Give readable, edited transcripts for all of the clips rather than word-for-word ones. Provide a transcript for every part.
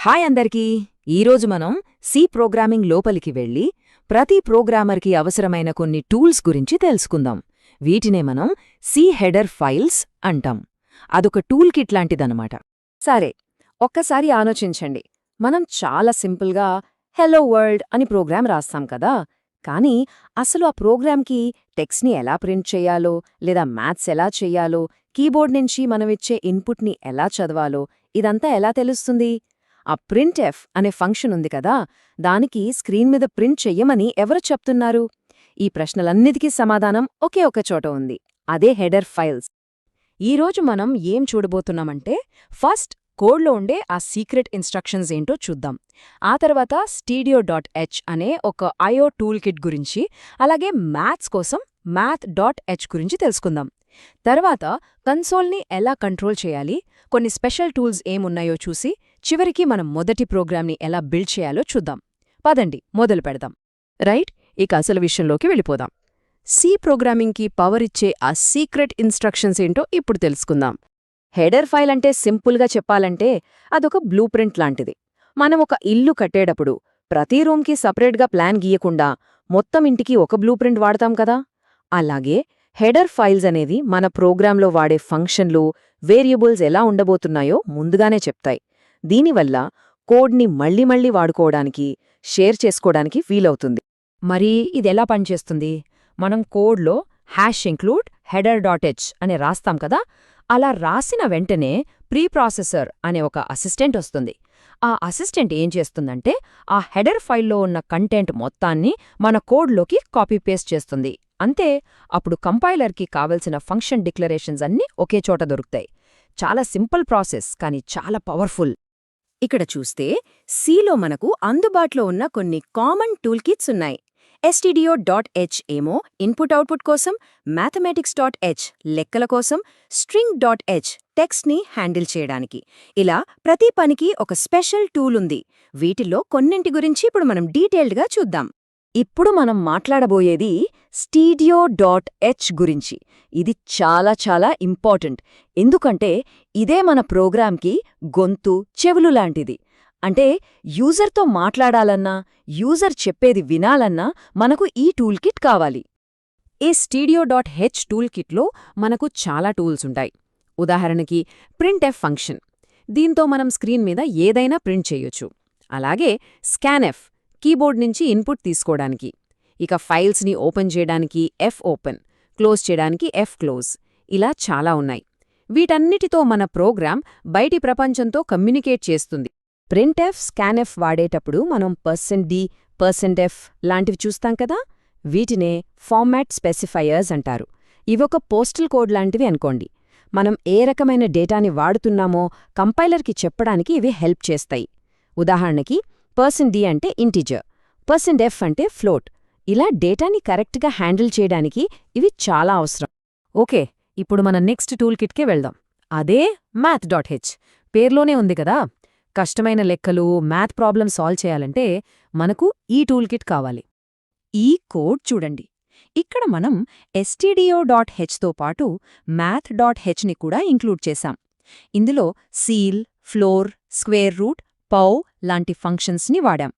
Hi అందరికీ! ఈరోజు మనం సి ప్రోగ్రామింగ్ లోపలికి వెళ్ళి ప్రతి ప్రోగ్రామర్కి అవసరమైన కొన్ని టూల్స్ గురించి తెలుసుకుందాం. వీటినే మనం సి హెడర్ ఫైల్స్ అంటాం. అదొక టూల్ కిట్ లాంటిదన్నమాట. సరే, ఒక్కసారి ఆలోచించండి. మనం చాలా సింపుల్గా హెలో వరల్డ్ అని ప్రోగ్రాం రాస్తాం కదా. కానీ అసలు ఆ ప్రోగ్రాంకి టెక్స్ట్ని ఎలా ప్రింట్ చేయాలో లేదా మ్యాథ్స్ ఎలా చెయ్యాలో, కీబోర్డ్ నుంచి మనమిచ్చే ఇన్పుట్ని ఎలా చదవాలో ఇదంతా ఎలా తెలుస్తుంది? ఆ ప్రింట్ ఎఫ్ అనే ఫంక్షన్ ఉంది కదా, దానికి స్క్రీన్ మీద ప్రింట్ చెయ్యమని ఎవరు చెప్తున్నారు? ఈ ప్రశ్నలన్నిటికీ సమాధానం ఒకే ఒక చోట ఉంది, అదే హెడర్ ఫైల్స్. ఈరోజు మనం ఏం చూడబోతున్నామంటే, ఫస్ట్ కోడ్లో ఉండే ఆ సీక్రెట్ ఇన్స్ట్రక్షన్స్ ఏంటో చూద్దాం. ఆ తర్వాత studio.h అనే ఒక ఐఓ టూల్ కిట్ గురించి, అలాగే మ్యాథ్స్ కోసం math.h గురించి తెలుసుకుందాం. తర్వాత కన్సోల్ని ఎలా కంట్రోల్ చేయాలి, కొన్ని స్పెషల్ టూల్స్ ఏమున్నాయో చూసి చివరికి మనం మొదటి ప్రోగ్రామ్ని ఎలా బిల్డ్ చేయాలో చూద్దాం. పదండి మొదలు పెడదాం. రైట్, ఇక అసలు విషయంలోకి వెళ్ళిపోదాం. సి ప్రోగ్రామింగ్కి పవర్ ఇచ్చే ఆ సీక్రెట్ ఇన్స్ట్రక్షన్స్ ఏంటో ఇప్పుడు తెలుసుకుందాం. హెడర్ ఫైల్ అంటే సింపుల్గా చెప్పాలంటే అదొక బ్లూ ప్రింట్ లాంటిది. మనం ఒక ఇల్లు కట్టేటప్పుడు ప్రతి రూమ్కి సపరేట్గా ప్లాన్ గీయకుండా మొత్తం ఇంటికి ఒక బ్లూ ప్రింట్ వాడతాం కదా, అలాగే హెడర్ ఫైల్స్ అనేది మన ప్రోగ్రాంలో వాడే ఫంక్షన్లు, వేరియబుల్స్ ఎలా ఉండబోతున్నాయో ముందుగానే చెప్తాయి. దీనివల్ల కోడ్ని మళ్ళీ మళ్ళీ వాడుకోవడానికి, షేర్ చేసుకోవడానికి వీలవుతుంది. మరి ఇదెలా పనిచేస్తుంది? మనం కోడ్లో #include header.h అని రాస్తాం కదా, అలా రాసిన వెంటనే ప్రీప్రాసెసర్ అనే ఒక అసిస్టెంట్ వస్తుంది. ఆ అసిస్టెంట్ ఏం చేస్తుందంటే, ఆ హెడర్ ఫైల్లో ఉన్న కంటెంట్ మొత్తాన్ని మన కోడ్లోకి కాపీ పేస్ట్ చేస్తుంది. అంతే, అప్పుడు కంపైలర్కి కావలసిన ఫంక్షన్ డిక్లరేషన్స్ అన్నీ ఒకే చోట దొరుకుతాయి. చాలా సింపుల్ ప్రాసెస్, కానీ చాలా పవర్ఫుల్. ఇక్కడ చూస్తే సిలో మనకు అందుబాటులో ఉన్న కొన్ని కామన్ టూల్ కిట్స్ ఉన్నాయి. studio.h ఏమో ఇన్పుట్ అవుట్పుట్ కోసం, mathematics.h లెక్కల కోసం, string.h టెక్స్ట్ని హ్యాండిల్ చేయడానికి. ఇలా ప్రతి పనికి ఒక స్పెషల్ టూల్ ఉంది. వీటిల్లో కొన్నింటి గురించి ఇప్పుడు మనం డీటెయిల్డ్గా చూద్దాం. ఇప్పుడు మనం మాట్లాడబోయేది studio.h గురించి. ఇది చాలా చాలా ఇంపార్టెంట్, ఎందుకంటే ఇదే మన ప్రోగ్రాంకి గొంతు, చెవులు లాంటిది. అంటే యూజర్తో మాట్లాడాలన్నా, యూజర్ చెప్పేది వినాలన్నా మనకు ఈ టూల్ కిట్ కావాలి. ఈ studio.h టూల్ కిట్లో మనకు చాలా టూల్స్ ఉంటాయి. ఉదాహరణకి printf ఫంక్షన్, దీంతో మనం స్క్రీన్ మీద ఏదైనా ప్రింట్ చేయొచ్చు. అలాగే scanf, కీబోర్డ్ నుంచి ఇన్పుట్ తీసుకోవడానికి. ఇక ఫైల్స్ని ఓపెన్ చేయడానికి fopen, క్లోజ్ చేయడానికి fclose. ఇలా చాలా ఉన్నాయి. వీటన్నిటితో మన ప్రోగ్రాం బయటి ప్రపంచంతో కమ్యూనికేట్ చేస్తుంది. ప్రింట్ఎఫ్, స్కాన్ఎఫ్ వాడేటప్పుడు మనం %d, %f లాంటివి చూస్తాం కదా, వీటినే ఫార్మాట్ స్పెసిఫైయర్స్ అంటారు. ఇవొక పోస్టల్ కోడ్ లాంటివి అనుకోండి. మనం ఏ రకమైన డేటాని వాడుతున్నామో కంపైలర్కి చెప్పడానికి ఇవి హెల్ప్ చేస్తాయి. ఉదాహరణకి %d అంటే ఇంటిజర్, %f అంటే ఫ్లోట్. ఇలా డేటాని కరెక్ట్గా హ్యాండిల్ చేయడానికి ఇవి చాలా అవసరం. ఓకే, ఇప్పుడు మన నెక్స్ట్ టూల్ కిట్కే వెళ్దాం. అదే math.h. పేర్లోనే ఉంది కదా, కష్టమైన లెక్కలు, మ్యాథ్ ప్రాబ్లమ్ సాల్వ్ చేయాలంటే మనకు ఈ టూల్ కిట్ కావాలి. ఈ కోడ్ చూడండి. ఇక్కడ మనం stdio.hతో పాటు math.hని కూడా ఇంక్లూడ్ చేశాం. ఇందులో సీల్, ఫ్లోర్, స్క్వేర్ రూట్, పౌ లాంటి ఫంక్షన్స్ని వాడాం.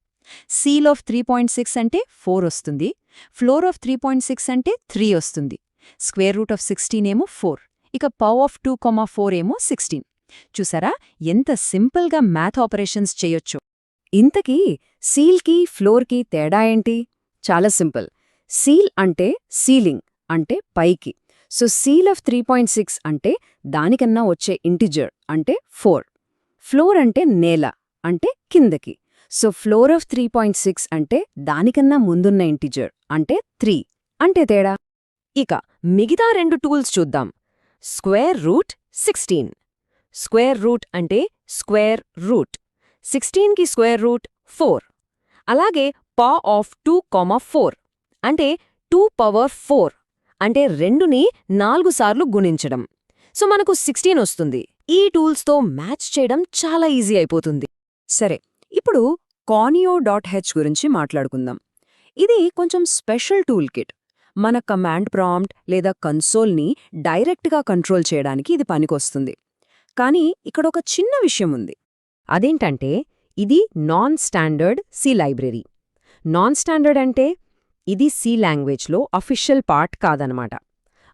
seal of 3.6 అంటే 4 వస్తుంది, floor of 3.6 అంటే 3 వస్తుంది, square root of 16 ఏమో 4, ఇక pow of 2,4 ఏమో 16. చూసారా ఎంత సింపుల్గా మ్యాథ్ ఆపరేషన్స్ చేయొచ్చు. ఇంతకీ సీల్కి, ఫ్లోర్కి తేడా ఏంటి? చాలా సింపుల్. సీల్ అంటే సీలింగ్, అంటే పైకి. సో seal of 3.6 అంటే దానికన్నా వచ్చే ఇంటిజర్, అంటే 4. ఫ్లోర్ అంటే నేల, అంటే కిందకి. సో ఫ్లోర్ ఆఫ్ 3.6 అంటే దానికన్నా ముందున్న ఇంటిజర్, అంటే 3. అంటే తేడా. ఇక మిగతా రెండు టూల్స్ చూద్దాం. Square root, 16. స్క్వేర్ రూట్ అంటే స్క్వేర్ రూట్, 16కి స్క్వేర్ రూట్ 4. అలాగే పా ఆఫ్ 2,4 అంటే 2 పవర్ 4, అంటే 2ని 4 సార్లు గుణించడం. సో మనకు 16 వస్తుంది. ఈ టూల్స్తో మ్యాచ్ చేయడం చాలా ఈజీ అయిపోతుంది. సరే, ఇప్పుడు conio.h గురించి మాట్లాడుకుందాం. ఇది కొంచెం స్పెషల్ టూల్ కిట్. మన కమాండ్ ప్రాంప్ట్ లేదా కన్సోల్ని డైరెక్ట్గా కంట్రోల్ చేయడానికి ఇది పనికొస్తుంది. కానీ ఇక్కడొక చిన్న విషయం ఉంది. అదేంటంటే ఇది non standard C library. Non standard అంటే ఇది సి లాంగ్వేజ్లో అఫీషియల్ పార్ట్ కాదనమాట.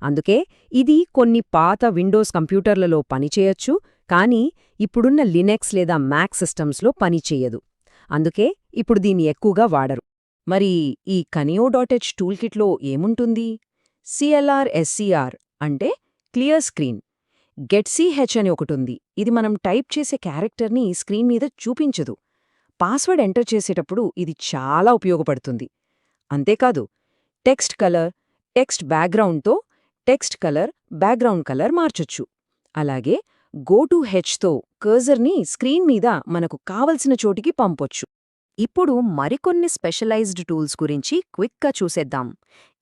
అందుకే ఇది కొన్ని పాత విండోస్ కంప్యూటర్లలో పనిచేయొచ్చు, కానీ ఇప్పుడున్న లినెక్స్ లేదా మ్యాక్ సిస్టమ్స్లో పనిచేయదు. అందుకే ఇప్పుడు దీన్ని ఎక్కువగా వాడరు. మరి ఈ Kanio.h టూల్కిట్లో ఏముంటుంది? CLR/SCR అంటే క్లియర్ స్క్రీన్. GetCH అని ఒకటుంది. ఇది మనం టైప్ చేసే క్యారెక్టర్ని స్క్రీన్ మీద చూపించదు. పాస్వర్డ్ ఎంటర్ చేసేటప్పుడు ఇది చాలా ఉపయోగపడుతుంది. అంతేకాదు, టెక్స్ట్ కలర్, టెక్స్ట్ బ్యాక్గ్రౌండ్తో టెక్స్ట్ కలర్, బ్యాక్గ్రౌండ్ కలర్ మార్చొచ్చు. అలాగే GoToHతో కర్సర్ని స్క్రీన్ మీద మనకు కావలసిన చోటికి పంపొచ్చు. ఇప్పుడు మరికొన్ని స్పెషలైజ్డ్ టూల్స్ గురించి క్విక్గా చూసేద్దాం.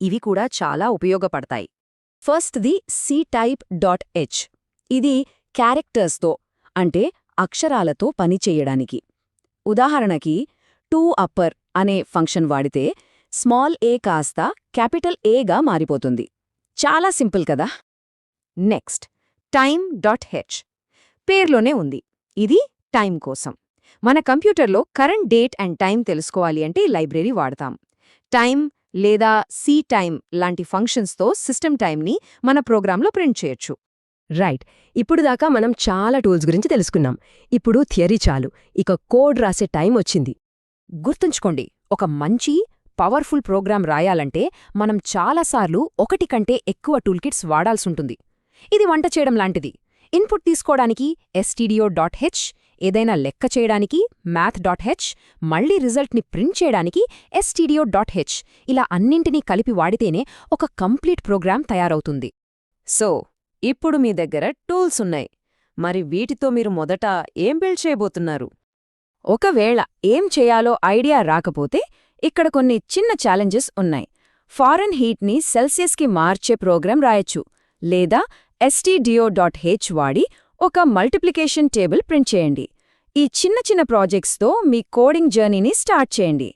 ఇవి కూడా చాలా ఉపయోగపడతాయి. ఫస్ట్ది ctype.h. ఇది క్యారెక్టర్స్తో అంటే అక్షరాలతో పనిచేయడానికి. ఉదాహరణకి టు అనే ఫంక్షన్ వాడితే స్మాల్ ఏ కాస్త క్యాపిటల్ ఏగా మారిపోతుంది. చాలా సింపుల్ కదా. Next time.h. పేర్లోనే ఉంది, ఇది టైం కోసం. మన కంప్యూటర్లో కరెంట్ డేట్ అండ్ టైం తెలుసుకోవాలి అంటే ఈ లైబ్రరీ వాడతాం. టైం లేదా సి టైం లాంటి ఫంక్షన్స్తో సిస్టమ్ టైంని మన ప్రోగ్రాంలో ప్రింట్ చేయొచ్చు. రైట్, ఇప్పుడు దాకా మనం చాలా టూల్స్ గురించి తెలుసుకున్నాం. ఇప్పుడు థియరీ చాలు, ఇక కోడ్ రాసే టైం వచ్చింది. గుర్తుంచుకోండి, ఒక మంచి పవర్ఫుల్ ప్రోగ్రాం రాయాలంటే మనం చాలాసార్లు ఒకటి కంటే ఎక్కువ టూల్కిట్స్ వాడాల్సుంటుంది. ఇది వంట చేయడం లాంటిది. ఇన్పుట్ తీసుకోవడానికి stdio.h, ఏదైనా లెక్క చేయడానికి math.h, మళ్లీ రిజల్ట్ని ప్రింట్ చేయడానికి stdio.h, ఇలా అన్నింటినీ కలిపి వాడితేనే ఒక కంప్లీట్ ప్రోగ్రాం తయారవుతుంది. సో ఇప్పుడు మీ దగ్గర టూల్స్ ఉన్నాయి. మరి వీటితో మీరు మొదట ఏం బిల్డ్ చేయబోతున్నారు? ఒకవేళ ఏం చేయాలో ఐడియా రాకపోతే ఇక్కడ కొన్ని చిన్న ఛాలెంజెస్ ఉన్నాయి. ఫారెన్ హీట్ని సెల్సియస్కి మార్చే ప్రోగ్రాం రాయొచ్చు, లేదా stdio.h వాడి ఒక మల్టిప్లికేషన్ టేబుల్ ప్రింట్ చేయండి. ఈ చిన్న చిన్న ప్రాజెక్ట్స్తో మీ కోడింగ్ జర్నీని స్టార్ట్ చేయండి.